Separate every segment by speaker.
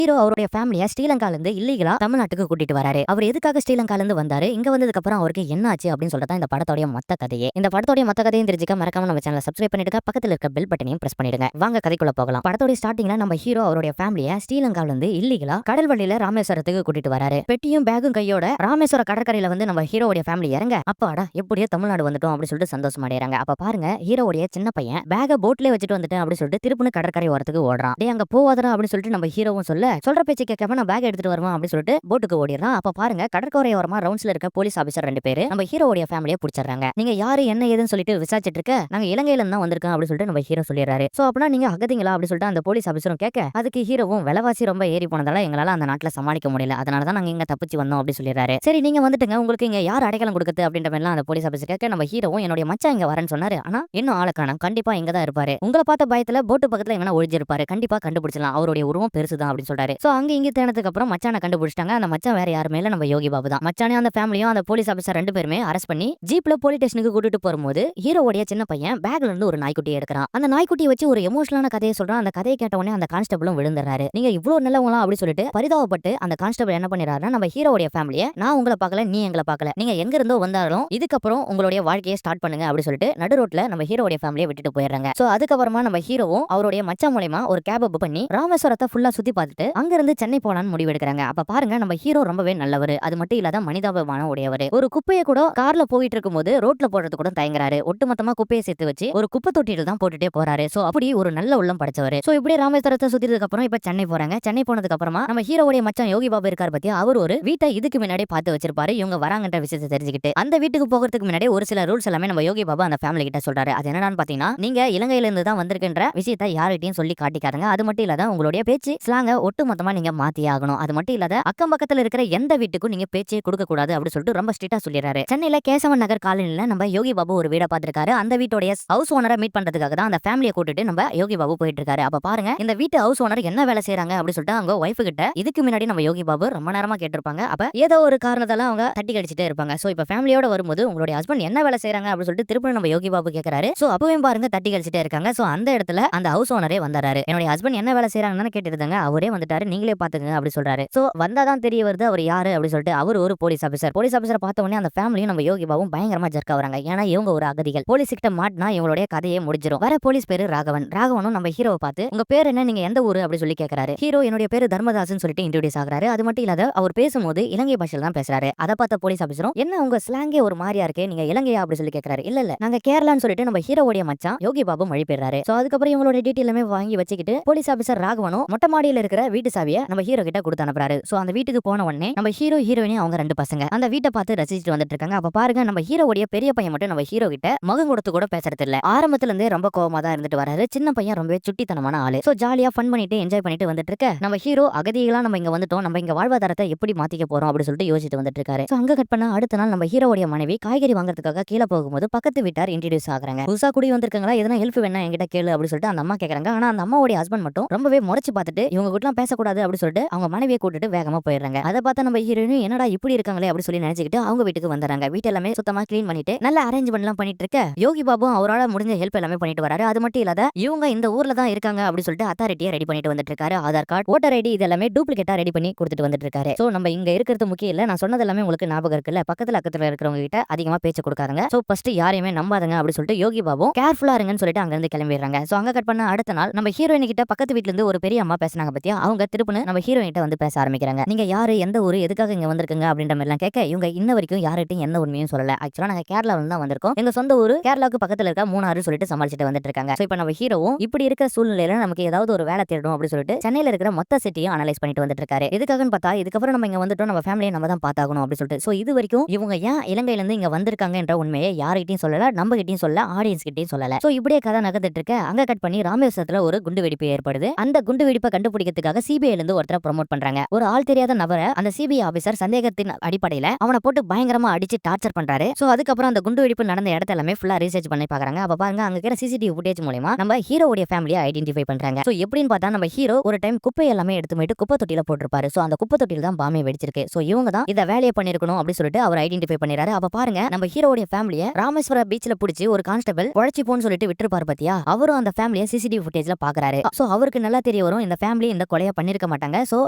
Speaker 1: Hero அவருடைய ஃபேமிலியை ஸ்ரீலங்கால இருந்து இல்லீகலா தமிழ்நாட்டுக்கு கூட்டிட்டு வராரு. அவர் எதுக்காக ஸ்ரீலங்கால இருந்து வந்தாரு, இங்க வந்ததுக்கு அப்புறம் அவருக்கு என்ன ஆச்சு அப்படின்னு சொல்றதா இந்த படத்தோட மொத்த கதையே. இந்த படத்தோட மொத்த கதையும் தெரிஞ்சுக்க மறக்காம நம்ம சேனலை சப்ஸ்கிரைப் பண்ணிடுங்க, பக்கத்துல இருக்க பெல் பட்டனையும் பிரஸ் பண்ணிடுங்க. வாங்க கதைக்குள்ள போகலாம். படத்தோட ஸ்டார்டிங்ல நம்ம ஹீரோ அவருடைய ஃபேமிலியை ஸ்ரீலங்கால இருந்து இல்லீகலா கடல் வழியில ராமேஸ்வரத்துக்கு கூட்டிட்டு வராரு. பெட்டியும் பேகும் கையோட ராமேஸ்வர கடற்கரையில வந்து நம்ம ஹீரோடைய ஃபேமிலி இறங்க, அப்பாடா எப்படியோ தமிழ்நாடு வந்துட்டோம் அப்படின்னு சொல்லிட்டு சந்தோஷம் அடைறாங்க. அப்ப பாருங்க ஹீரோடைய சின்ன பையன் பேக போட்லயே வச்சுட்டு வந்துட்டேன் அப்படின்னு சொல்லிட்டு திருப்புன்னு கடற்கரை ஓரத்துக்கு ஓடுறான். டேய் அங்க போவாதடா அப்படின்னு சொல்லிட்டு நம்ம ஹீரோவும் சொல்ற பேச்சு கேட்காம நான் பேக் எடுத்துட்டு வருவான் அப்படின்னு சொல்லிட்டு போட்டுக்கு ஓடிறான். அப்ப பாருங்க கடற்கரை ஓரமா ரவுண்ட்ஸ்ல இருக்க போலீஸ் ஆபீசர் 2 பேரு நம்ம ஹீரோடைய ஃபேமிலியை பிடிச்சிடுறாங்க. நீங்க யாரு என்ன ஏதுன்னு சொல்லிட்டு விசாரிச்சிட்டு இருக்க, நாங்க இலங்கையில இருந்து தான் வந்திருக்கோம் அப்படின்னு சொல்லிட்டு நம்ம ஹீரோ சொல்லிடுறாரு. சோ அப்பனா நீங்க அகதிங்களா அப்படின்னு சொல்லிட்டு அந்த போலீஸ் ஆபீசரும் கேட்க, அதுக்கு ஹீரோவும் விலைவாசி ரொம்ப ஏறி போனதால எங்களால அந்த நாட்டுல சமாளிக்க முடியல, அதனால தான் நாங்க இங்க தப்பிச்சு வந்தோம் அப்படி சொல்லிடுறாரு. சரி நீங்க வந்துட்டுங்க, உங்களுக்கு இங்க யார் அடைக்கலம் கொடுக்குது அப்படின்ற மாதிரிலாம் அந்த போலீஸ் ஆபீசர் கேட்க, நம்ம ஹீரோவும் என்னுடைய மச்சான் இங்க வரேன்னு சொன்னாரு, ஆனா இன்னும் ஆளக்கான கண்டிப்பா இங்க தான் இருப்பாரு, உங்களை பார்த்த பயத்துல போட்டு பக்கத்துல எங்கன்னா ஒழிஞ்சிருப்பாரு, கண்டிப்பா கண்டுபிடிச்சலாம், அவருடைய உருவம் பெருசுதான் அப்படின்னு சொல்றாரு. சோ அங்க இங்க தேனதுக்கு அப்புறம் மச்சான கண்டுபிடிச்சிட்டாங்க. அந்த மச்சான் வேற யாருமே இல்ல, நம்ம யோகி பாபு தான். மச்சானே அந்த ஃபேமிலியும் அந்த போலீஸ் ஆபீசர் 2 பேருமே அரெஸ்ட் பண்ணி ஜீப்ல போலீஸ் ஸ்டேஷனுக்கு கூட்டிட்டு போகும்போது ஹீரோவுடைய சின்ன பையன் பேக்ல இருந்து ஒரு நாய்க்குட்டியை எடுக்கிறான். அந்த நாய்க்குட்டியை வச்சு ஒரு எமோஷனலான கதையை சொல்றான். அந்த கதையை கேட்ட உடனே அந்த கான்ஸ்டபிளும் விழுந்துறாரு. நீங்க இவ்வளவு நல்லவங்களா அப்படி சொல்லிட்டு பரிதாபப்பட்டு அந்த கான்ஸ்டபிள் என்ன பண்ணிடுறாருன்னா, நம்ம ஹீரோவுடைய ஃபேமிலியை நான் உங்களை பார்க்கல, நீ எங்களை பார்க்கல, நீங்க எங்க இருந்தோ வந்தாலும் இதுக்கப்புறம் உங்களுடைய வாழ்க்கையை ஸ்டார்ட் பண்ணுங்க அப்படி சொல்லிட்டு நடு ரோட்ல நம்ம ஹீரோவுடைய ஃபேமிலியை விட்டுட்டு போயிடுறாங்க. சோ அதுக்கப்புறமா நம்ம ஹீரோவும் அவருடைய மச்சான் மூலமா ஒரு கேப் புக் பண்ணி ராமேஸ்வரத்தை ஃபுல்லா சுத்தி பார்த்துட்டு அங்க இருந்து சென்னை போலான்னு முடிவு எடுக்கிறாங்க. அப்ப பாருங்க நம்ம ஹீரோ ரொம்பவே நல்லவர், அது மட்டும் இல்லாத மனிதாபிமானம் உடையவர். ஒரு குப்பையை கூட கார்ல போயிட்டு இருக்கும்போது ரோட்ல போடுறது கூட தயங்குறாரு. ஒட்டுமொத்தமா குப்பையை சேர்த்து வச்சு ஒரு குப்பை தொட்டியில தான் போட்டுட்டே போறாரு. சோ அப்படி ஒரு நல்ல உள்ளம் படைச்சவர். சோ இப்படி ராமேஸ்வரத்தை சுத்தினதுக்கு அப்புறம் இப்ப சென்னை போறாங்க. சென்னை போனதுக்கு அப்புறமா நம்ம ஹீரோவுடைய மச்சான் யோகி பாபு இருக்காரு பத்தியா, அவர் ஒரு வீட்டை இதுக்கு முன்னாடி பார்த்து வச்சிருப்பாரு. இவங்க வராங்கன்ற விஷயத்தை தெரிஞ்சுக்கிட்டு அந்த வீட்டுக்கு போகிறதுக்கு முன்னாடி ஒரு சில ரூல்ஸ் எல்லாமே நம்ம யோகி பாபு அந்த ஃபேமிலி கிட்ட சொல்றாரு. அது என்னன்னு பாத்தீங்கன்னா, நீங்க இலங்கையில இருந்து தான் வந்திருக்கின்ற விஷயத்தை யார்கிட்டயும் சொல்லி காட்டிக்காதுங்க. அது மட்டும் இல்லாத உங்களுடைய பேச்சு ஸ்லாங்க ஒட்டு மொத்தமா நீங்க மாத்தி ஆகணும். அது மட்டும் இல்லாத அக்கம் பக்கத்துல இருக்கிற எந்த வீட்டுக்கும் நீங்க பேச்சே கொடுக்க கூடாது அப்படி சொல்லிட்டு ரொம்ப ஸ்ட்ரிக்ட்டா சொல்லிடுறாரு. சென்னையில கேசவன் நகர் காலனில நம்ம யோகி பாபு ஒரு வீட பாத்துருக்காரு. அந்த வீட்டோட ஹவுஸ் ஓனரை மீட் பண்றதுக்காக தான் அந்த ஃபேமிலியை கூட்டிட்டு நம்ம யோகி பாபு போயிட்டு இருக்காரு. அப்ப பாருங்க இந்த வீட்டு ஹவுஸ் ஓனர் என்ன வேலை செய்யறாங்க அப்படி சொல்லிட்டு அவங்க ஒய்ஃப் கிட்ட இதுக்கு முன்னாடி நம்ம யோகி பாபு ரொம்ப நேரமா கேட்டிருப்பாங்க. அப்ப ஏதோ ஒரு காரணத்தால அவங்க தட்டி கடிச்சிட்டே இருப்பாங்க. சோ இப்ப ஃபேமிலியோட வரும்போது உங்களுடைய ஹஸ்பண்ட் என்ன வேலை செய்யறாங்க அப்படி சொல்லிட்டு திருப்பி நம்ம யோகி பாபு கேட்கறாரு. சோ அப்பவும் பாருங்க தட்டி கடிச்சிட்டே இருக்காங்க. சோ அந்த இடத்துல அந்த ஹவுஸ் ஓனரே வந்தாரு. என்னுடைய ஹஸ்பண்ட் என்ன வேலை செய்யறாங்கன்னு கேட்டிருந்தாங்க. அவரே வந்துட்டாரு, நீங்களே பாத்துங்க அப்படி சொல்றாரு. சோ வந்தாதான் தெரிய வருது அவர் யாரு அப்படி சொல்லிட்டு அவர் ஒரு போலீஸ் ஆபீசர். போலீஸ் ஆபீசரை பார்த்த உடனே அந்த ஃபேமிலியும் நம்ம யோகி பாபும் பயங்கரமா ஜர்க் ஆகுறாங்க. ஏன்னா இவங்க ஒரு அகதிகள், போலீஸ் கிட்ட மாட்டினா இவங்களுடைய கதையே முடிஞ்சிடும். வர போலீஸ் பேரு ராகவன். ராகவனும் நம்ம ஹீரோவை பார்த்து உங்க பேர் என்ன, நீங்க எந்த ஊரு அப்படி சொல்லி கேட்கறாரு. ஹீரோ என்னுடைய பேரு தர்மதாசன் சொல்லிட்டு இன்ட்ரோடியூஸ் ஆகுறாரு. அது மட்டும் இல்லாத அவர் பேசும்போது இலங்கை பாஷையில தான் பேசுறாரு. அதை பார்த்த போலீஸ் ஆபீசரும் என்ன உங்க ஸ்லாங்கே ஒரு மாதிரியா இருக்கு, நீங்க இலங்கையா அப்படி சொல்லி கேட்கறாரு. இல்ல நாங்க கேரளான்னு சொல்லிட்டு நம்ம ஹீரோவுடைய மச்சான் யோகி பாபு மொழி பெறாரு. சோ அதுக்கப்புறம் இவங்களோட டீட்டெயில் எல்லாமே வாங்கி வச்சுக்கிட்டு போலீஸ் ஆபீசர் ராகவனும் மொட்டை மாடியில இருக்கிற வீட்டு சாவியை நம்ம ஹீரோ கிட்ட கொடுத்து அனுப்புறாரு. சோ அந்த வீட்டுக்கு போன உடனே நம்ம ஹீரோ ஹீரோயினி அவங்க 2 பசங்க அந்த வீட்டை பார்த்து ரசிச்சுட்டு வந்துட்டு இருக்காங்க. அப்ப பாருங்க நம்ம ஹீரோவுடைய பெரிய பையன் மட்டும் நம்ம ஹீரோ கிட்ட முகம் கொடுத்து கூட பேசுறது இல்ல. ஆரம்பத்துல இருந்தே ரொம்ப கோவமா தான் இருந்துட்டு வராரு. சின்ன பையன் ரொம்பவே சுட்டித்தனமான ஆளு. சோ ஜாலியா ஃபன் பண்ணிட்டு என்ஜாய் பண்ணிட்டு வந்துட்டு இருக்க நம்ம ஹீரோ அகதிகளா நம்ம இங்க வந்துட்டோம், நம்ம இங்க வாழ்வாதாரத்தை எப்படி மாத்திக்க போறோம் அப்படி சொல்லிட்டு யோசிச்சுட்டு வந்துட்டு இருக்காரு. சோ அங்க கட் பண்ண அடுத்த நாள் நம்ம ஹீரோவுடைய மனைவி காய்கறி வாங்குறதுக்காக கீழே போகும்போது பக்கத்து வீட்டார் இன்ட்ரோடியூஸ் ஆகுறாங்க. புதுசா குடி வந்திருக்காங்களா, எதனா ஹெல்ப் வேணா என்கிட்ட கேளு அப்படி சொல்லிட்டு அந்த அம்மா கேக்குறாங்க. ஆனா அந்த அம்மாவுடைய ஹஸ்பண்ட் மட்டும் ரொம்பவே முறைச்சு பார்த்துட்டு இவங்க கிட்ட பேசக்கூடாது அப்படி சொல்லிட்டு அவங்க மனைவியை கூட்டிட்டு வேகமா போயிடுறாங்க. அதை பார்த்தா நம்ம ஹீரோயினும் என்னடா இப்படி இருக்காங்களே அப்படி சொல்லி நினைச்சுக்கிட்டு அவங்க வீட்டுக்கு வந்துறாங்க. வீட்டு எல்லாமே சுத்தமா கிளீன் பண்ணிட்டு நல்ல அரேஞ்ச்மெண்ட் எல்லாம் பண்ணிட்டு இருக்க யோகி பாபு அவரால் முடிஞ்ச ஹெல்ப் எல்லாமே பண்ணிட்டு வராரு. அது மட்டும் இல்லாத இவங்க இந்த ஊர்ல தான் இருக்காங்க அப்படி சொல்லிட்டு அத்தாரிட்டியை ரெடி பண்ணிட்டு வந்துட்டு இருக்காரு. ஆதார் கார்டு, ஓட்டர் ஐடி இது எல்லாமே டூப்ளிகேட்டா ரெடி பண்ணி கொடுத்துட்டு வந்துட்டு இருக்காரு. சோ நம்ம இங்க இருக்கிறது முக்கியம் இல்ல, நான் சொன்னது எல்லாமே உங்களுக்கு ஞாபகம் இருக்குல்ல, பக்கத்துல இருக்கிறவங்க கிட்ட அதிகமா பேச்சு கொடுக்காருங்க. சோ ஃபர்ஸ்ட் யாரையுமே நம்பாதங்க அப்படி சொல்லிட்டு யோகி பாபு கேர்ஃபுல்லா இருங்கன்னு சொல்லிட்டு அங்க இருந்து கிளம்பிடுறாங்க. சோ அங்க கட் பண்ண அடுத்த நாள் நம்ம ஹீரோயின் கிட்ட பக்கத்து வீட்ல இருந்து ஒரு பெரிய அம்மா பேசினாங்க பத்தியா, அவங்க திருப்புன்னு நம்ம ஹீரோயின் கிட்ட வந்து பேச ஆரம்பிக்கிறாங்க. நீங்க யாரு, எந்த ஊரு, எதுக்காக இங்க வந்திருக்கீங்க அப்படின்ற மாதிரி எல்லாம் கேட்க இவங்க இன்ன வரைக்கும் யார்கிட்டையும் எந்த உண்மையும் சொல்லல. ஆக்சுவலா நாங்க கேரளால தான் வந்திருக்கோம், எங்க சொந்த ஊரு கேரளாவுக்கு பக்கத்துல இருக்க மூணாறு சொல்லிட்டு சமாளிச்சுட்டு வந்துட்டு இருக்காங்க. சோ இப்போ நம்ம ஹீரோவும் இப்படி இருக்க சூழ்நிலையில நமக்கு ஏதாவது ஒரு வேலை தேடணும் அப்படி சொல்லிட்டு சென்னையில இருக்கிற மொத்த சிட்டியும் அனலைஸ் பண்ணிட்டு வந்துட்டு இருக்காரு. எதுக்காகன்னு பார்த்தா இதுக்கப்புறம் நம்ம இங்க வந்துட்டோம், நம்ம ஃபேமிலியை நம்ம தான் பார்த்தாகணும் அப்படி சொல்லிட்டு. சோ இது வரைக்கும் இவங்க ஏன் இலங்கையில இருந்து இங்க வந்திருக்காங்க என்ற உண்மையை யார்கிட்டையும் சொல்லல, நம்ம கிட்டையும் சொல்ல, ஆடியன்ஸ் கிட்டையும் சொல்லல. சோ இப்படியே கதை நகர்ந்துட்டு இருக்க அங்க கட் பண்ணி ராமேஸ்வரத்துல ஒரு குண்டு வெடிப்பு ஏற்படுது. அந்த குண்டு வெடிப்பை கண்டுபிடிக்கிறதுக்காக சிபிஐல இருந்து ஒருத்தரை ப்ரோமோட் பண்றாங்க. ஒரு ஆள் தெரியாத நபரை அந்த சிபிஐ ஆபீசர் சந்தேகத்தின் அடிப்படையில அவனை போட்டு பயங்கரமா அடிச்சு டார்ச்சர் பண்றாரு. சோ அதுக்கப்புறம் அந்த குண்டு வெடிப்பு நடந்த இடத்த எல்லாமே ஃபுல்லா ரீசர்ச் பண்ணி பாக்குறாங்க. அப்ப பாருங்க அங்க இருக்கிற சிசிடிவி ஃபுட்டேஜ் மூலமா நம்ம ஹீரோவுடைய ஃபேமிலியை ஐடென்டிஃபை பண்றாங்க. சோ எப்படின்னு பார்த்தா நம்ம ஹீரோ ஒரு டைம் குப்பை எல்லாமே எடுத்து போயிட்டு குப்பை தொட்டியில போட்டிருப்பாரு. சோ அந்த குப்பை தொட்டியில தான் பாம்பே வெடிச்சிருக்கு. சோ இவங்க தான் இத வேலையை பண்ணிருக்கணும் அப்படி சொல்லிட்டு அவர் ஐடென்டிஃபை பண்ணிறாரு. அப்ப பாருங்க நம்ம ஹீரோவுடைய ஃபேமிலியை ராமேஸ்வர பீச்ல புடிச்சு ஒரு கான்ஸ்டபிள் உழைச்சி போன்னு சொல்லிட்டு விட்டுருப்பாரு பத்தியா, அவரும் அந்த ஃபேமிலியை சிசிடிவி ஃபுட்டேஜ்ல பாக்குறாரு. சோ அவருக்கு நல்லா தெரிய வரும் இந்த ஃபேமிலி இந்த கொலையை கொலையை பண்ணிருக்க மாட்டாங்க. சோ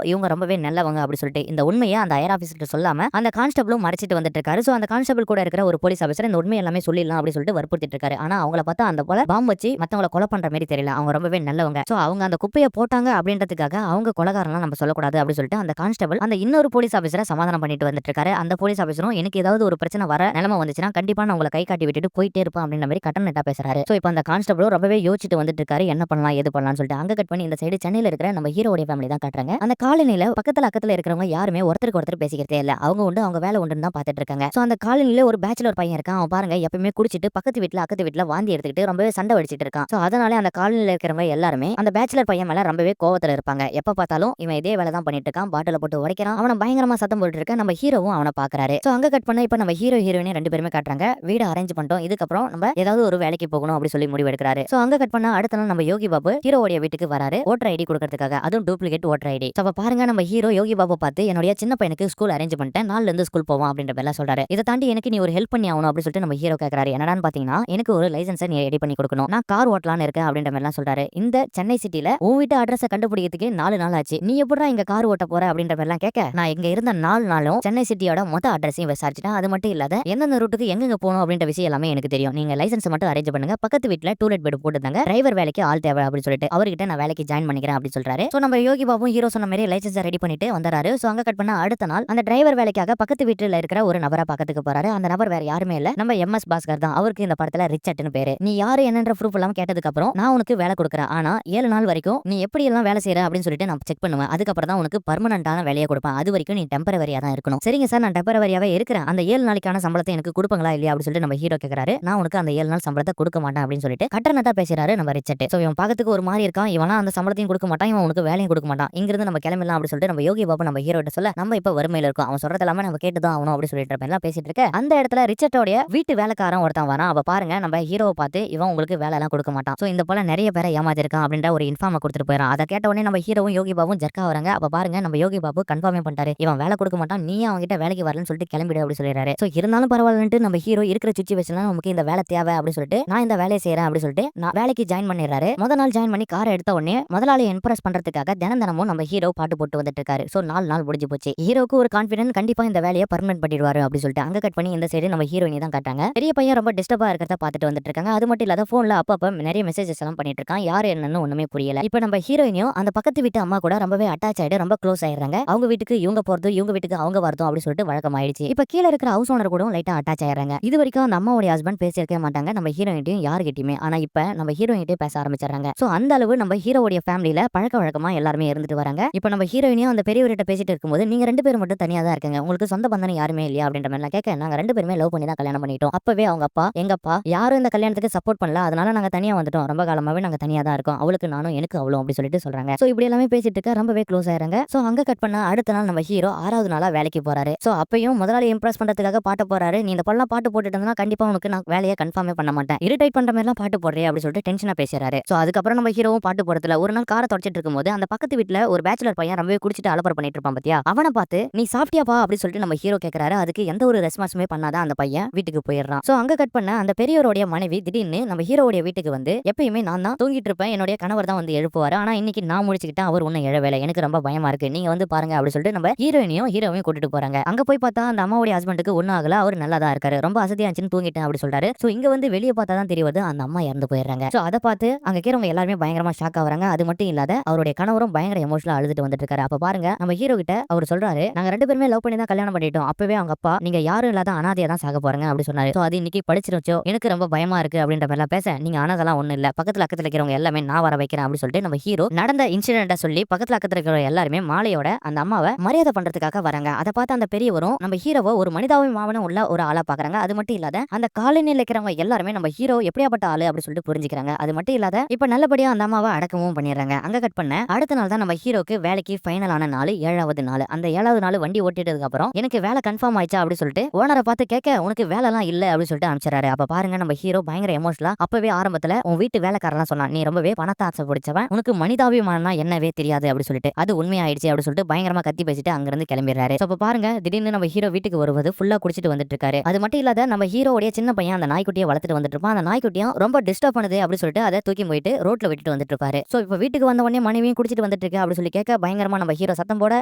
Speaker 1: இவங்க ரொம்பவே நல்லவங்க அப்படி சொல்லிட்டு இந்த உண்மையை அந்த ஹையர் ஆபீசர் சொல்லாம அந்த கான்ஸ்டபிளும் மறைச்சிட்டு வந்துட்டு இருக்காரு. சோ அந்த கான்ஸ்டபிள் கூட இருக்கிற ஒரு போலீஸ் ஆபீசர் இந்த உண்மை எல்லாமே சொல்லிடலாம் அப்படி சொல்லிட்டு வற்புறுத்திட்டு இருக்காரு. ஆனா அவங்கள பார்த்தா அந்த போல பாம்பு வச்சு மத்தவங்கள கொலை பண்ற மாதிரி தெரியல. அவங்க ரொம்பவே நல்லவங்க. சோ அவங்க அந்த குப்பையை போட்டாங்க அப்படின்றதுக்காக அவங்க கொலைகாரலாம் நம்ம சொல்லக்கூடாது அப்படி சொல்லிட்டு அந்த கான்ஸ்டபிள் அந்த இன்னொரு போலீஸ் ஆபீசரை சமாதானம் பண்ணிட்டு வந்துட்டு இருக்காரு. அந்த போலீஸ் ஆபீசரும் எனக்கு ஏதாவது ஒரு பிரச்சனை வர நிலைமை வந்துச்சுன்னா கண்டிப்பா நான் உங்களை கை காட்டி விட்டுட்டு போயிட்டே இருப்பேன் அப்படின்ற மாதிரி கட்டன் நெட்டா பேசுறாரு. சோ இப்போ அந்த கான்ஸ்டபிளும் ரொம்பவே யோசிச்சுட்டு வந்துட்டு இருக்காரு என்ன பண்ணலாம் எது பண்ணலாம்னு சொல்லிட்டு. அங்க கட் பண்ணி இந்த சைடு சென்னையில இருக்கிற நம்ம ஹீரோடைய ஃபேமிலி தான் காட்டுறாங்க. அந்த காலனில பக்கத்துல இருக்கிறவங்க யாருமே ஒருத்தருக்கு ஒருத்தர் பேசிக்கிறதே இல்ல. அவங்க உண்டு அவங்க வேலை உண்டுன்னு தான் பாத்துட்டு இருக்காங்க. சோ அந்த காலனில ஒரு பேச்சுலர் பையன் இருக்கான். அவன் பாருங்க எப்பவுமே குடிச்சிட்டு பக்கத்து வீட்ல வாந்தி எடுத்துக்கிட்டு ரொம்பவே சண்டை வடிச்சிட்டு இருக்கான். சோ அதனால அந்த காலனில இருக்கிறவங்க எல்லாருமே அந்த பேச்சுலர் பையன் மேல ரொம்பவே கோவத்துல இருப்பாங்க. எப்ப பார்த்தாலும் இவன் இதே வேலை தான் பண்ணிட்டு இருக்கான். பாட்டில போட்டு உடைக்கிறான். அவன பயங்கரமா சத்தம் போட்டு இருக்க நம்ம ஹீரோவும் அவனை பாக்குறாரு. சோ அங்க கட் பண்ண இப்ப நம்ம ஹீரோ ஹீரோயினே ரெண்டு பேருமே காட்டுறாங்க. வீடு அரேஞ்ச் பண்ணிட்டோம். இதுக்கப்புறம் நம்ம ஏதாவது ஒரு வேலைக்கு போகணும் அப்படி சொல்லி முடிவு எடுக்கிறாரு. சோ அங்க கட் பண்ண அடுத்த நாள் நம்ம யோகி பாபு ஹீரோவுடைய வீட்டுக்கு வராரு. ஓட்டர் ஐடி கொடுக்கறதுக்காக. அதுவும் டூப்ளிகேட் ஓட்டர் ஐடி. சோ பாருங்க நம்ம ஹீரோ யோகி பாபு பார்த்து என்னுடைய சின்ன பையனுக்கு ஸ்கூல் அரேஞ்ச் பண்ணிட்டேன். நாள்ல இருந்து ஸ்கூல் போவான் அப்படின்ற மாதிரி சொல்றாரு. இதை தாண்டி எனக்கு நீ ஒரு ஹெல்ப் பண்ணி ஆகணும் அப்படின்னு சொல்லிட்டு நம்ம ஹீரோ கேட்கறாரு. என்னடான்னு பாத்தீங்கன்னா எனக்கு ஒரு லைசன்ஸை நீ ரெடி பண்ணி கொடுக்கணும். நான் கார் ஓட்டலான்னு இருக்கேன் அப்படின்ற மாதிரி சொல்றாரு. இந்த சென்னை சிட்டில உன் வீட்டு அட்ரஸை கண்டுபிடிக்கிறதுக்கு 4 நாள் ஆச்சு. நீ எப்படா இங்க கார் ஓட்ட போற அப்படின்ற மாதிரி கேட்க நான் இங்க இருந்த 4 நாளும் சென்னை சிட்டியோட மொத்த அட்ரஸையும் விசாரிச்சுட்டேன். அது மட்டும் இல்லாத எந்தெந்த ரூட்டுக்கு எங்க போகணும் அப்படின்ற விஷயம் எல்லாமே எனக்கு தெரியும். நீங்க லைசன்ஸ் மட்டும் அரேஞ்ச் பண்ணுங்க. பக்கத்து வீட்டுல டூலெட் பெட் போட்டுதாங்க. டிரைவர் வேலைக்கு ஆள் தேவை அப்படின்னு சொல்லிட்டு அவர்கிட்ட நான் வேலைக்கு ஜாயின் பண்ணிக்கிறேன் அப்படின்னு சொல்றாரு. சோ நம்ம யோகி பாபு ஹீரோ சொன்ன மாதிரி லைசன்ஸ் ரெடி பண்ணிட்டு வந்தாரு. சோ அங்க கட் பண்ண அடுத்த நாள் அந்த டிரைவர் வேலைக்காக பக்கத்து வீட்டுல இருக்கிற ஒரு நபரை பக்கத்துக்கு போறாரு. அந்த நபர் வேற யாருமே இல்ல நம்ம MS பாஸ்கர் தான். அவருக்கு இந்த படத்துல ரிச்சர்ட்னு பேரு. நீ யாரு என்னன்ற ப்ரூஃப் எல்லாம் கேட்டதுக்கு அப்புறம் நான் உனக்கு வேலை கொடுக்குறேன். ஆனா 7 நாள் வரைக்கும் நீ எப்படி எல்லாம் வேலை செய்யற அப்படின்னு சொல்லிட்டு நான் செக் பண்ணுவேன். அதுக்கப்புறம் தான் உனக்கு பர்மனன்டான வேலையை கொடுப்பேன். அது வரைக்கும் நீ டெம்பரவரியா தான் இருக்கணும். சரிங்க சார் நான் டெம்பரவரியாவே இருக்கிறேன். அந்த 7 நாளைக்கான சம்பளத்தை எனக்கு கொடுப்பங்களா இல்லையா அப்படின்னு சொல்லிட்டு நம்ம ஹீரோ கேக்குறாரு. நான் உனக்கு அந்த 7 நாள் சம்பளத்தை கொடுக்க மாட்டேன் அப்படின்னு சொல்லிட்டு கட்டணத்தா பேசுறாரு நம்ம ரிச்சர்ட். சோ இவன் பாக்கிறதுக்கு ஒரு மாதிரி இருக்கான். இவனா அந்த சம்பளத்தையும் கொடுக்க மாட்டான். இவன் உனக்கு வேலையும் கொடுக்க மாட்டான். இங்கிருந்து நம்ம கிளம்பலாம் அப்படின்னு சொல்லிட்டு நம்ம யோகி பாபு நம்ம ஹீரோ கிட்ட சொல்ல நம்ம இப்ப வறுமையில இருக்கோம். அவன் சொல்றது எல்லாமே நம்ம கேட்டுதான் ஆகணும் அப்படின்னு சொல்லிட்டு இருப்பேன் பேசிட்டு இருக்க அந்த இடத்துல ரிச்சர்டோடைய வீட்டு வேலைக்காரன் ஒருத்தன் வரான். அவ பாருங்க நம்ம ஹீரோவை பார்த்து இவன் உங்களுக்கு வேலை எல்லாம் கொடுக்க மாட்டான். சோ இந்த போல நிறைய பேரை ஏமாத்திருக்கான் அப்படின்ற ஒரு இன்ஃபார்ம் கொடுத்துட்டு போயிடும். அதை கேட்ட உடனே நம்ம ஹீரோவும் யோகி பாபுவும் ஜர்க்கா வராங்க. அப்ப பாருங்க நம்ம யோகி பாபு கன்ஃபார்மே பண்ணிட்டாரு. இவன் வேலை கொடுக்க மாட்டான். நீ அவன்கிட்ட வேலைக்கு வரலன்னு சொல்லிட்டு கிளம்பிடு அப்படி சொல்லிடுறாரு. சோ இருந்தாலும் பரவாயில்லன்ட்டு நம்ம ஹீரோ இருக்கிற சுச்சுவேஷன்ல நமக்கு இந்த வேலை தேவை அப்படின்னு சொல்லிட்டு நான் இந்த வேலையை செய்யறேன் அப்படின்னு சொல்லிட்டு நான் வேலைக்கு ஜாயின் பண்ணிடுறாரு. முதல் நாள் ஜாயின் பண்ணி காரை எடுத்த உடனே முதலாளி இம்ப்ரெஸ் பண்றதுக்காக தினமும் நம்ம ஹீரோ பாட்டு போட்டு வந்துட்டு இருக்காரு. சோ 4 நாள் முடிஞ்சு போச்சு. ஹீரோக்கு ஒரு கான்ஃபிடன்ட் கண்டிப்பா இந்த வேலையை பர்மனன்ட் பண்ணிடுவாரு அப்படி சொல்லிட்டு அங்க கட் பண்ணி இந்த சைடு நம்ம ஹீரோயினி தான் காட்டாங்க. பெரிய பையன் ரொம்ப டிஸ்டர்பா இருக்கிறத பாத்துட்டு வந்துட்டு இருக்காங்க. அது மட்டும் இல்லாத போன்ல அப்பப்ப நிறைய மெசேஜஸ் எல்லாம் பண்ணிட்டு இருக்கான். யாரு என்னன்னு ஒண்ணுமே புரியல. இப்ப நம்ம ஹீரோயினியும் அந்த பக்கத்து வீட்டு அம்மா கூட ரொம்பவே அட்டாச் ஆயிடு ரொம்ப க்ளோஸ் ஆயிடுறாங்க. அவங்க வீட்டுக்கு இவங்க போறது இவங்க வீட்டுக்கு அவங்க வரதும் அப்படி சொல்லிட்டு வழக்கம் ஆயிடுச்சு. இப்ப கீழ இருக்கிற ஹவுஸ் ஓனர் கூட லைட்டா அட்டாச் ஆயிடுறாங்க. இது வரைக்கும் அந்த அம்மாவுடைய ஹஸ்பண்ட் பேசியிருக்கவே மாட்டாங்க நம்ம ஹீரோயினியும் யாருகிட்டயுமே. ஆனா இப்ப நம்ம ஹீரோயினிட்டே பேச ஆரம்பிச்சாங்க. சோ அந்த அளவு நம்ம ஹீரோவுடைய ஃபேமிலியில பழக்க வழக்கமா எல்லாருமே இருந்துட்டு வராங்க. இப்ப நம்ம ஹீரோயினியும் அந்த பெரியவர்கிட்ட பேசிட்டு இருக்கும்போது நீங்க 2 பேரும் மட்டும் தனியா தான் இருக்கீங்க. உங்களுக்கு சொந்த பந்தம் யாருமே இல்லையா அப்படின்ற மாதிரி கேட்க நாங்க 2 பேருமே லவ் பண்ணி தான் கல்யாணம் பண்ணிட்டோம். அப்பவே அவங்க அப்பா எங்க அப்பா யாரும் இந்த கல்யாணத்துக்கு சப்போர்ட் பண்ணல. அதனால நாங்க தனியா வந்துட்டோம். ரொம்ப காலமாவே நாங்க தனியா தான் இருக்கோம். அவளுக்கு நானும் எனக்கு அவளும் அப்படி சொல்லிட்டு சொல்றாங்க. சோ இப்படி எல்லாமே பேசிட்டு இருக்க ரொம்பவே க்ளோஸ் ஆயிராங்க. சோ அங்க கட் பண்ண அடுத்த நாள் நம்ம ஹீரோ 6வது நாளா வேலைக்கு போறாரு. சோ அப்பயும் முதலாளி இம்ப்ரெஸ் பண்றதுக்காக பாட்டு போறாரு. நீ இந்த பல்லாம் பாட்டு போட்டுட்டு இருந்தா கண்டிப்பா உனக்கு நான் வேலையை கன்ஃபார்மே பண்ண மாட்டேன். இரிட்டேட் பண்ற மாதிரி எல்லாம் பாட்டு போடுறே அப்படி சொல்லிட்டு டென்ஷனா பேசுறாரு. சோ அதுக்கப்புறம் நம்ம ஹீரோவும் பாட்டு போறதுல ஒரு நாள் காரை தொடச்சிட்டு இருக்கும்போது அந்த பக்கத்து வீட்டுல ஒரு பேச்சுலர் பையன் ரொம்பவே குடிச்சிட்டு அலப்பற பண்ணிட்டு இருப்பான் பாத்தியா. அவனை பார்த்து நீ சாப்பிட்டியாப்பா அப்படி சொல்லிட்டு நம்ம ஹீரோ கேக்குறாரு. அதுக்கு எந்த ஒரு ரெஸ்பான்ஸுமே பண்ணாத அந்த பையன் வீட்டுக்கு போயிடுறான். சோ அங்க கட் பண்ண அந்த பெரியவருடைய மனைவி திடீர்னு நம்ம ஹீரோவுடைய வீட்டுக்கு வந்து எப்பயுமே நான் தான் தூங்கிட்டு இருப்பேன். என்னுடைய கணவர் தான் வந்து எழுப்புவாரு. ஆனா இன்னைக்கு நான் முடிச்சுக்கிட்டேன். அவர் ஒன்னும் எழவேலை. எனக்கு ரொம்ப பயமா இருக்கு. நீங்க வந்து பாருங்க அப்படி சொல்லிட்டு நம்ம ஹீரோவையும் கூட்டிட்டு போறாங்க. அங்க போய் பார்த்தா அந்த அம்மாவுடைய ஹஸ்பண்டுக்கு ஒன்னும் ஆகல. அவர் நல்லா தான் இருக்காரு. ரொம்ப அசதியாச்சுன்னு தூங்கிட்டேன் அப்படி சொல்றாரு. சோ இங்க வந்து வெளியே பார்த்தா தான் தெரியுது அந்த அம்மா இறந்து போயிடுறாங்க. சோ அதை பார்த்து அங்க இருக்கிறவங்க எல்லாருமே பயங்கரமா ஷாக் ஆகுறாங்க. அது மட்டும் இல்லாத அவருடைய கணவரும் பயங்கர எமோஷனலா அழுதுட்டு வந்துட்டு இருக்காரு. அப்ப பாருங்க நம்ம ஹீரோ கிட்ட அவர் சொல்றாரு நாங்க 2 பேருமே லவ் பண்ணி தான் கல்யாணம் பண்ணிட்டோம். அப்பவே அவங்க அப்பா நீங்க யாரும் இல்லாத அனாதையா தான் சாக போறாங்க அப்படி சொன்னாரு. சோ அது இன்னைக்கு படிச்சிருச்சோ எனக்கு ரொம்ப பயமா இருக்கு அப்படின்ற மாதிரி பேச நீங்க அனாதெல்லாம் ஒண்ணு இல்ல. பக்கத்துல அக்கத்துல இருக்கிறவங்க எல்லாமே நான் வர வைக்கிறேன் அப்படி சொல்லிட்டு நம்ம ஹீரோ நடந்த இன்சிடென்ட்டை சொல்லி பக்கத்துல அக்கத்துல இருக்கிற எல்லாருமே மாலையோட அந்த அம்மாவை மரியாதை பண்றதுக்காக வராங்க. அதை பார்த்து அந்த பெரியவரும் நம்ம ஹீரோவை ஒரு மனிதாபிமானம் உள்ள ஒரு ஆளா பாக்குறாங்க. அது மட்டும் இல்லாத அந்த காலனியில் இருக்கிறவங்க எல்லாருமே நம்ம ஹீரோ எப்படியாப்பட்ட ஆளு அப்படி சொல்லிட்டு புரிஞ்சுக்கிறாங்க. அது மட்டும் இல்லாத இப்ப நல்லபடியா அந்த அம்மாவை அடக்கமும் பண்ணிடுறாங்க. அங்க கட் பண்ண அடுத்த நாள் தான் நம்ம ஹீரோக்கு வேலைக்கு ஃபைனலான நாள் 7வது நாள். அந்த 7வது நாள் வண்டி ஓட்டிட்டதுக்கு அப்புறம் எனக்கு வேலை கன்ஃபார்ம் ஆயிடுச்சா அப்படி சொல்லிட்டு ஓனரை பார்த்து கேட்க உனக்கு வேலை எல்லாம் இல்ல அப்படி சொல்லிட்டு அனுப்பிச்சாரு. அப்ப பாருங்க நம்ம ஹீரோ பயங்கர எமோஷனலா அப்பவே ஆரம்பத்துல உன் வீட்டு வேலைக்காரலாம் சொன்னான் நீ ரொம்பவே பணத்தை ஆசை பிடிச்சவன் உனக்கு மனிதாபிமானம்னா என்னவே தெரியாது அப்படி சொல்லிட்டு அது உண்மையாயிடுச்சு அப்படி சொல்லிட்டு பயங்கரமா கத்தி பேசிட்டு அங்கிருந்து கிளம்பிடுறாரு. அப்ப பாருங்க திடீர்னு நம்ம ஹீரோ வீட்டுக்கு வருவது ஃபுல்லா குடிச்சிட்டு வந்துட்டு இருக்காரு. அது மட்டும் இல்லாத நம்ம ஹீரோடைய சின்ன பையன் அந்த நாய்க்குட்டியை வளர்த்துட்டு வந்துட்டு இருப்பான். அந்த நாய்க்குட்டியும் ரொம்ப டிஸ்டர்ப் பண்ணுது அப்படி சொல்லிட்டு அதை தூக்கி போயிட்டு ரோட்ல விட்டுட்டு வந்துட்டு இருப்பாரு. சோ இப்ப வீட்டுக்கு வந்த உடனே மனைவியும் குடிச்சிட்டு வந்துட்டு இருக்கு அப்படி சொல்லி கேட்க பயங்கரமா நம்ம ஹீரோ சத்தம் போட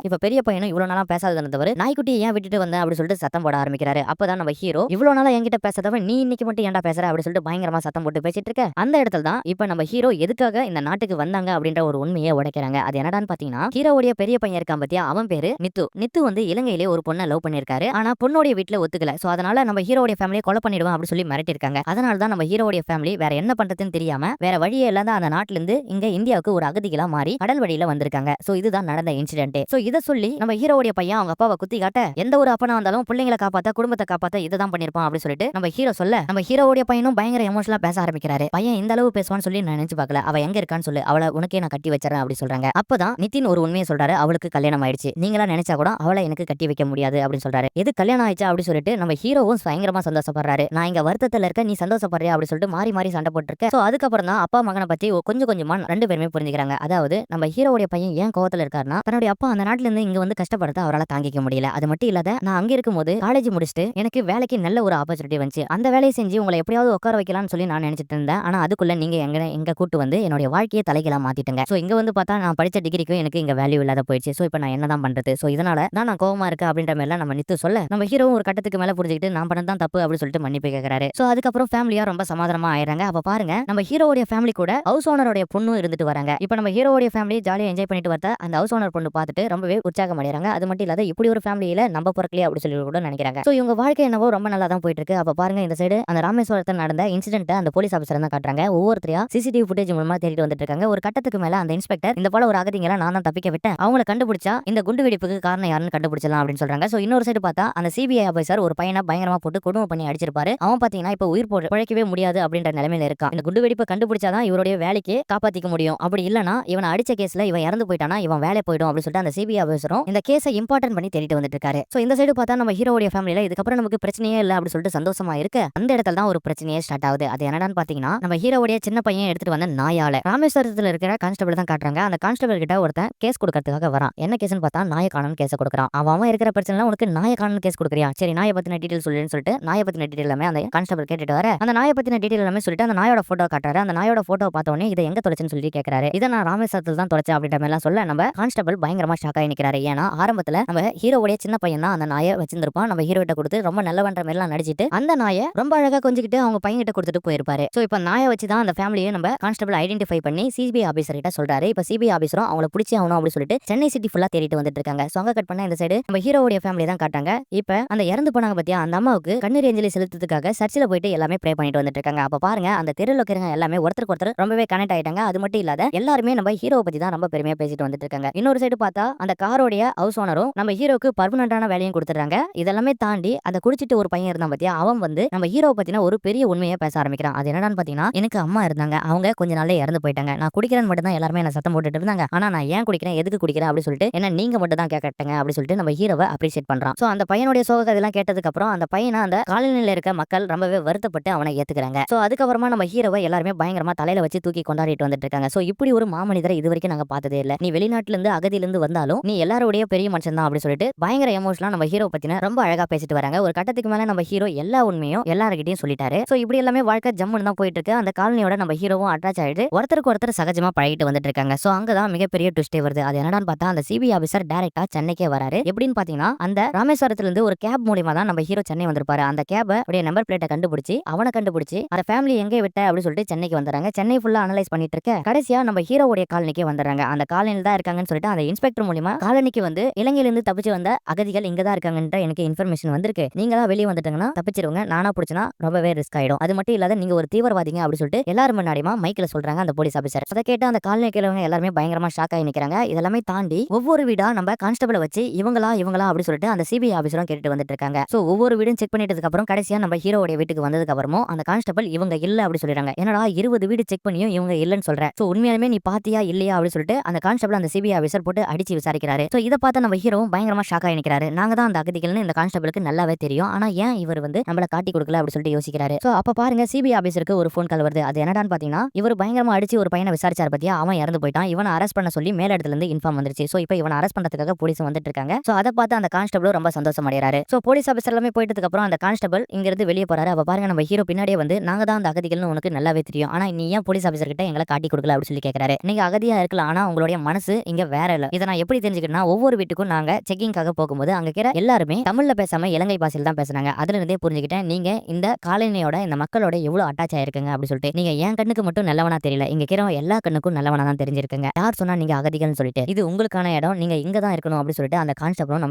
Speaker 1: இப்ப பெரிய பையனும் இவ்வளவு நாளா பேசாதது தவிர நாய்க்குட்டி ஏன் விட்டுட்டு வந்த அப்படி சொல்லிட்டு சத்தம் போட ஆரம்பிக்கிறாரு. அப்பதான் நம்ம ஹீரோ இவ்வளவு நாளா என்கிட்ட பேசாதவ நீ இன்னைக்கு மட்டும் ஏன்டா பேசுற அப்படி சொல்லிட்டு பயங்கரமா சத்தம் போட்டு பேசிட்டு இருக்க. அந்த இடத்துல தான் இப்ப நம்ம ஹீரோ எதுக்காக இந்த நாட்டுக்கு வந்தாங்க அப்படின்ற ஒரு உண்மையை உடைக்கிறாங்க. அது என்னடான்னு பாத்தீங்கன்னா ஹீரோவுடைய பெரிய பையன் இருக்கான் பத்தியா அவன் பேரு நித்து. நித்து வந்து இலங்கையிலே ஒரு பொண்ணை லவ் பண்ணிருக்காரு. ஆனா பொண்ணுடைய வீட்டுல ஒத்துக்கல. சோ அதனால நம்ம ஹீரோடைய ஃபேமிலியை கொலை பண்ணிடுவோம் அப்படி சொல்லி மிரட்டி இருக்காங்க. அதனால தான் நம்ம ஹீரோடைய ஃபேமிலி வேற என்ன பண்றதுன்னு தெரியாம வேற வழியே இல்லாத அந்த நாட்டுல இருந்து இங்க இந்தியாவுக்கு ஒரு அகதிகளா மாறி கடல் வழியில வந்திருக்காங்க. சோ இதுதான் நடந்த இன்சிடென்ட். சோ இத சொல்லி நம்ம ஹீரோவுடைய பையன் அவங்க அப்பாவை குத்தி காட்ட எந்த ஒரு அப்பனா வந்தாலும் பிள்ளைங்களை காப்பாத்த குடும்பத்தை காப்பாத்த இதுதான் பண்ணிருப்பான் அப்படி சொல்லிட்டு நம்ம ஹீரோ சொல்ல நம்ம ஹீரோவுடைய பையனும் பயங்கர எமோஷனலா பேச ஆரம்பிக்கிறாரு. பையன் இந்த அளவு பேசுவான்னு சொல்லி நான் நினைச்சு பார்க்கல. அவ எங்க இருக்கான்னு சொல்லு, அவளை உனக்கே நான் கட்டி வச்சறேன் அப்படி சொல்றாங்க. அப்பதான் நிதின் ஒரு உண்மையை சொல்றாரு. அவளுக்கு கல்யாணம் ஆயிடுச்சு, நீங்களா நினைச்சா கூட அவளை எனக்கு கட்டி வைக்க முடியாது அப்படின்னு சொல்றாரு. எது கல்யாணம் ஆயிடுச்சா அப்படி சொல்லிட்டு நம்ம ஹீரோவும் பயங்கரமா சந்தோஷப்படுறாரு. நான் இங்க வருத்தத்துல இருக்க, நீ சந்தோஷப்படுறியா அப்படி சொல்லிட்டு மாறி மாறி சண்டை போட்டுருக்க. சோ அதுக்கப்புறம் தான் அப்பா மகனை பத்தி கொஞ்சம் கொஞ்சமா ரெண்டு பேருமே புரிஞ்சுக்கிறாங்க. அதாவது நம்ம ஹீரோவுடைய பையன் ஏன் கோவத்துல இருக்காருன்னா தன்னுடைய அப்பா அந்த நாட்டுல இருந்து இங்க வந்து கஷ்டப்படுறத அவரால் தாங்கிக்க முடியல. அது மட்டும் இல்லாத நான் அங்க இருக்கும்போது காலேஜ் முடிச்சுட்டு எனக்கு வேலைக்கு நல்ல ஒரு ஆப்பர்ச்சுனிட்டி வந்துச்சு. அந்த வேலையை செஞ்சு உங்களை எப்படியாவது உட்கார வைக்கலாம்னு சொல்லி நான் நினைச்சிட்டு இருந்தேன். ஆனா அதுக்குள்ள நீங்க எங்க கூட்டு வந்து என்னுடைய வாழ்க்கையை தலைகீழா மாத்திட்டுங்க. சோ இங்க வந்து பார்த்தா நான் படிச்ச டிகிரிக்கும் எனக்கு இங்க வேல்யூ இல்லாத போயிடுச்சு. சோ இப்போ நான் என்னதான் பண்றது? சோ இதனால தான் நான் கோவமா இருக்கேன் அப்படின்ற மாதிரி நம்ம நித்து சொல்ல நம்ம ஹீரோவும் ஒரு கட்டத்துக்கு மேல புரிஞ்சுக்கிட்டு நான் பண்ணதான் தப்பு அப்படின்னு சொல்லிட்டு மன்னிப்பு கேட்கிறாரு. சோ அதுக்கப்புறம் ஃபேமிலியா ரொம்ப சமாதானமா ஆயிடுறாங்க. அப்ப பாருங்க நம்ம ஹீரோவுடைய ஃபேமிலி கூட ஹவுஸ் ஓனருடைய பொண்ணு இருந்துட்டு வராங்க. இப்போ நம்ம ஹீரோவுடைய ஃபேமிலி ஜாலியா என்ஜாய் பண்ணிட்டு வரத அந்த ஹவுஸ் ஓனர் பொண்ணு பார்த்துட்டு ரொம்பவே உற்சாகம் அடைறாங்க. அது மட்டும் இல்லாத இப்படி ஒரு ஃபேமிலியில நம்ம பிறக்கலையே அப்படி சொல்லி கூட நினைக்கிறாங்க. சோ இவங்க வாழ்க்கை என்னவோ ரொம்ப நல்லா தான் போயிட்டு இருக்கு. அப்ப பாருங்க இந்த சைடு அந்த ராமேஸ்வரத்தில் நடந்த இன்சிடென்ட் அந்த போலீஸ் ஆபீசர் தான் காட்டுறாங்க. ஒவ்வொருத்தரையா சிசிடிவி ஃபுட்டேஜ் மூலமா தேடிட்டு வந்துட்டு இருக்காங்க. ஒரு கட்டத்துக்கு மேல அந்த இன்ஸ்பெக்டர் இந்த போல ஒரு அகதிகளை நான் தான் தப்பிக்க விட்டேன், அவங்களை கண்டுபிடிச்சா இந்த குண்டு வெடிப்புக்கு காரணம் யாருன்னு கண்டுபிடிச்சலாம் அப்படின்னு சொல்றாங்க. சோ இன்னொரு சைடு பார்த்தா அந்த சிபிஐ ஆபீசர் ஒரு பையனை பயங்கரமா போட்டு கொடுமை பண்ணி அடிச்சிருப்பாரு. அவன் பாத்தீங்கன்னா இப்ப உயிர் பிழைக்கவே முடியாது அப்படின்ற நிலைமையில இருக்கான். இந்த குண்டு வெடிப்பை கண்டுபிடிச்சாதான் இவருடைய வேலைக்கு காப்பாத்திக்க முடியும். அப்படி இல்லனா இவன் அடிச்ச கேஸ்ல இவன் இறந்து போயிட்டானா இவன் வேலை போயிடும் அப்படின்னு சொல்லிட்டு அந்த சிபிஐ ஆபீசரும் இந்த கேஸை இம்பார்ட்டன்ட் பண்ணி தேடிட்டு வந்துட்டு இருக்காரு. சோ இந்த சைடு பார்த்தா நம்ம ஹீரோவுடைய ஃபேமிலியில இதுக்கப்புறம் நமக்கு பிரச்சனையே இல்ல அப்படின்னு சொல்லிட்டு சந்தோஷமா இருக்க அந்த இடத்துல தான் ஒரு பிரச்சனையே ஸ்டார்ட் ஆகுது. அது என்னடான்னு பாத்தீங்கன்னா நம்ம ஹீரோவுடைய சின்ன பையன் எடுத்துட்டு வந்த நாயால ராமேஸ்வரத்துல இருக்கிற கான்ஸ்டபிள் தான் காட்டுறாங்க. அந்த கான்ஸ்டபிள் கிட்ட ஒருத்தன் கேஸ் கொடுக்கறதுக்காக வரான். என்ன கேஸ்னு பார்த்தா நாயக்கானன் கேஸ் கொடுக்குறான். அவன் இருக்கிற பிரச்சனை உனக்கு நாயக்கானன் கேஸ் கொடுக்குறியா, சரி நாயை பத்தின டீடைல் சொல்லுன்னு சொல்லிட்டு நாயை பத்தின டீடைல் எல்லாமே அந்த கான்ஸ்டபிள் கேட்டுட்டு வர அந்த நாயை பத்தின டீடைல் எல்லாமே சொல்லிட்டு அந்த நாயோட போட்டோ காட்டுறாரு. அந்த நாயோட போட்டோ பார்த்த உடனே இதை எங்க தொலைச்சுன்னு சொல்லி கேட்கறாரு. இதை நான் ராமேஸ்வரத்தில் தான் தொலைச்சேன் அப்படின்ற மாதிரி எல்லாம் சொல்ல நம்ம கான்ஸ்டபிள் பயங்கரமா ஷாக் ஆகி நிக்கிறாரு. ஏன்னா ஆரம்பத்துல நம்ம ஹீரோவுடைய சின்ன பையன் தான் அந்த நாயை வச்சிருந்திருப்பான். நம்ம ஹீரோ கிட்ட கொடுத்து ரொம்ப நல்லவன்ற மாதிரி எல்லாம் நடிச்சிட்டு அந்த நாயை ரொம்ப அழகா கொஞ்சிக்கிட்டு அவங்க பையன் கிட்ட கொடுத்துட்டு போயிருப்பாரு. சோ இப்ப நாயை வச்சு தான் அந்த ஃபேமிலியை நம்ம கான்ஸ்டபிள் ஐடென்டிஃபை பண்ணி சிபிஐ ஆபீசர் கிட்ட சொல்றாரு. இப்ப சிபிஐ ஆபீசரும் அவங்கள பிடிச்சி ஆகணும் அப்படின்னு சொல்லிட்டு சென்னை சிட்டி ஃபுல்லா தேடிட்டு வந்துட்டு இருக்காங்க. சோ அங்க கட் பண்ண இந்த சைடு நம்ம ஹீரோவுடைய ஃபேமிலி தான் காட்டாங்க. இப்ப அந்த இறந்து போனாங்க பத்தியா அந்த அம்மாவுக்கு கண்ணீர் அஞ்சலி செலுத்துறதுக்காக சர்ச்சில் போயிட்டு எல்லாமே ப்ரே பண்ணிட்டு வந்துட்டு இருக்காங்க. அப்ப பாருங்க அந்த தெருவில் இருக்கிறவங்க எல்லாமே ஒருத்தருக்கு ஒருத்தர் ரொம்பவே கனெக்ட் ஆயிட்டாங்க. அது மட்டும் இல்லாத எல்லாருமே நம்ம ஹீரோவை பத்தி தான் ரொம்ப பெருமையா பேசிட்டு வந்துட்டு இருக்காங்க. இன்னொரு சைடு பார்த்தா அந்த காரோடைய ஹவுஸ் ஓனரும் நம்ம ஹீரோக்கு பர்மனண்டான வேலையும் கொடுத்துறாங்க. இதெல்லாமே தாண்டி அந்த குடிச்சிட்டு ஒரு பையன் இருந்தான் பத்தியா அவன் வந்து நம்ம ஹீரோவை பத்தின ஒரு பெரிய உண்மையை பேச ஆரம்பிக்கிறான். அது என்னடான்னு பாத்தீங்கன்னா எனக்கு அம்மா இருந்தாங்க, அவங்க கொஞ்ச நாள்ல இறந்து போயிட்டாங்க. நான் குடிக்கிறேன் மட்டும் தான் எல்லாருமே என்ன சத்தம் போட்டுட்டு இருந்தாங்க. ஆனா நான் ஏன் குடிக்கிறேன் எதுக்கு குடிக்கிறேன் அப்படின்னு சொல்லிட்டு என்ன நீங்க மட்டும் தான் கேட்கட்டங்க அப்படின்னு சொல்லிட்டு நம்ம ஹீரோவை அப்ரிஷியேட் பண்றான். சோ அந்த பையனுடைய சோக கதையெல்லாம் கேட்டதுக்கு அப்புறம் அந்த பையனை அந்த காலனில இருக்க மக்கள் ரொம்பவே வருத்தப்பட்டு அவனை ஏத்துக்கிறாங்க. சோ அதுக்கப்புறமா நம்ம ஹீரோவை எல்லாருமே பயங்கரமா தலையில வச்சு தூக்கி கொண்டாடிட்டு வந்துட்டு இருக்காங்க. சோ இப்படி ஒரு மாமனிதரை இது வரைக்கும் நாங்க பார்த்ததே இல்ல. நீ வெளிநாட்டுல இருந்து அகதியில இருந்து வந்தாலும் நீ எல்லாருடைய பெரிய மனுஷன் தான் அப்படின்னு சொல்லிட்டு பயங்கர எமோஷனலா நம்ம ஹீரோ பத்தின ரொம்ப அழகா பேசிட்டு வராங்க. ஒரு கட்டத்துக்கு மேல நம்ம ஹீரோ எல்லா உண்மையும் எல்லார்கிட்டயும் சொல்லிட்டாரு. சோ இப்படி எல்லாமே வாழ்க்கை ஜம்முன்னு தான் போயிட்டு இருக்கு. அந்த காலனியோட நம்ம ஹீரோவும் அட்டாச் ஆயிட்டு ஒருத்தருக்கு ஒருத்தர் சகஜமா பழகிட்டு வந்துட்டு இருக்காங்க. சோ அங்கதான் மிகப்பெரிய ட்விஸ்டே வருது. அது என்னடான்னு பார்த்தா அந்த சிபிஐ ஆபீசர் டைரக்டா சென்னைக்கே வராரு. எப்படின்னு பாத்தீங்கன்னா அந்த ராமேஸ்வரத்துல இருந்து ஒரு கேப் மூலியமா தான் நம்ம ஹீரோ சென்னை வந்திருப்பாரு. அந்த கேப அப்படியே நம்பர் பிளேட்டை கண்டுபிடிச்சு அவனை கண்டுபிடிச்சு அந்த ஃபேமிலி எங்கே விட்ட அப்படின்னு சொல்லிட்டு சென்னைக்கு வந்துறாங்க. சென்னை ஃபுல்லா அனலைஸ் பண்ணிட்டு இருக்க கடைசியா நம்ம ஹீரோவுடைய காலனிக்கே வந்துறாங்க. அந்த காலனில தான் இருக்காங்கன்னு சொல்லிட்டு அந்த இன்ஸ்பெக்டர் மூலியமா காலனிக்கு வந்து இலங்கையில இருந்து தப்பிச்சு வந்த அகதிகள் இங்க தான் இருக்காங்கன்ற எனக்கு இன்ஃபர்மேஷன் வந்திருக்கு. நீங்க தான் வெளியே வந்துட்டீங்கன்னா தப்பிச்சிருவங்க, நானா பிடிச்சனா ரொம்பவே ரிஸ்க் ஆயிடும். அது மட்டும் இல்லாத நீங்க ஒரு தீவிரவாதிங்க அப்படி சொல்லிட்டு எல்லாரும் முன்னாடியுமா மைக்ல சொல்றாங்க அந்த போலீஸ் ஆபீசர். அதை கேட்டு அந்த காலனி கிழவங்க எல்லாருமே பயங்கரமா ஷாக் ஆகி நிக்கிறாங்க. இதெல்லாமே தாண்டி ஒவ்வொரு வீடா நம்ம கான்ஸ்டபிளை வச்சு இவங்களா அப்படி சொல்லிட்டு அந்த சிபிஐ ஆபீசரும் கேட்டுட்டு வந்துட்டு இருக்காங்க. சோ ஒவ்வொரு வீடும் செக் பண்ணிட்டதுக்கு அப்புறம் கடைசியா நம்ம ஹீரோவுடைய வீட்டுக்கு வந்ததுக்கு அப்புறமும் அந்த கான்ஸ்டபிள் இவங்க இல்ல அப்படி சொல்லிடுறாங்க. என்னடா 20 வீடு செக் பண்ணியும் இவங்க இல்லன்னு சொல்ற, சோ உண்மையாலுமே நீ பாத்தியா இல்லையா அப்படி சொல்லிட்டு அந்த கான்ஸ்டபிள் அந்த சிபிஐ ஆபீசர் போட்டு அடிச்சு விசாரிக்கிறாரு. சோ இதை பார்த்து நம்ம ஹீரோவும் பயங்கரமா ஷாக் ஆகி நிக்கிறாரு. நாங்க தான் அந்த அகதிகள்னு இந்த கான்ஸ்டபிளுக்கு நல்லாவே தெரியும், ஆனா ஏன் இவர் வந்து நம்மள காட்டி கொடுக்கல அப்படி சொல்லிட்டு யோசிக்கிறாரு. சோ அப்ப பாருங்க சிபிஐ ஆபீசருக்கு ஒரு போன் கால் வருது. அது என்னடான்னு பாத்தீங்கன்னா இவர் பயங்கரமா அடிச்சு ஒரு பையனை விசாரிச்சார் பத்தியா அவன் இறந்து போயிட்டான். இவனை அரெஸ்ட் பண்ண சொல்லி மேல இடத்துல இருந்து இன்ஃபார்ம் வந்துருச்சு. சோ இப்போ இவனை அரெஸ்ட் பண்றதுக்காக போலீஸ் வந்துட்டு இருக்காங்க. சோ அதை பார்த்து அந்த கான்ஸ்டபிள் ரொம்ப சந்தோஷம் அடைறாரு. சோ போலீஸ் ஆபீசர் எல்லாமே போயிட்டதுக்கு அப்புறம் அந்த கான்ஸ்டபிள் இங்க இருந்து வெளியே போறாரு. அப்ப பாருங்க நம்ம ஹீரோ பின்னாடியே வந்து நாங்க தான் அந்த அகதிகள்னு உனக்கு நல்லாவே தெரியும், ஆனா நீ ஏன் போலீஸ் ஆபீசர் கிட்ட எங்களை காட்டி கொடுக்கல அப்படி சொல்லி கேட்கறாரு. நீங்க அகதியா இருக்கலாம், ஆனா உங்களுடைய மனசு இங்க வேற இல்ல. இதை நான் எப்படி தெரிஞ்சுக்கிட்டேன்னா, ஒவ்வொரு வீட்டுக்கும் நாங்க செக்கிங்காக போகும்போது அங்க இருக்கிற எல்லாருமே தமிழ்ல பேசாம இலங்கை பாஷையில் தான் பேசுனாங்க. அதுல இருந்தே புரிஞ்சுக்கிட்டேன் நீங்க இந்த காலனியோட இந்த மக்களோட எவ்வளவு அட்டாச் ஆயிருக்குங்க அப்படி சொல்லிட்டு. நீங்க என் கண்ணுக்கு மட்டும் நல்லவனா தெரியல, இங்க இருக்கிற எல்லா கண்ணுக்கும் நல்லவனா தான் தெரிஞ்சிருக்குங்க. யார் சொன்னா நீங்க அகதிகள்னு சொல்லிட்டு, இது உங்களுக்கான இடம், நீங்க இங்க தான் இருக்கணும் அப்படி சொல்லிட்டு அந்த கான்ஸ்டபிளும்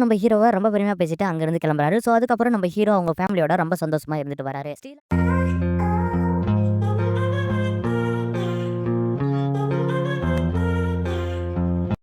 Speaker 1: நம்ம ஹீரோவை ரொம்ப பெருமையா பேசிட்டு அங்க இருந்து கிளம்புறாரு. சோ அதுக்கப்புறம் நம்ம ஹீரோ அவங்க ஃபேமிலியோட ரொம்ப சந்தோஷமா இருந்துட்டு வராரு.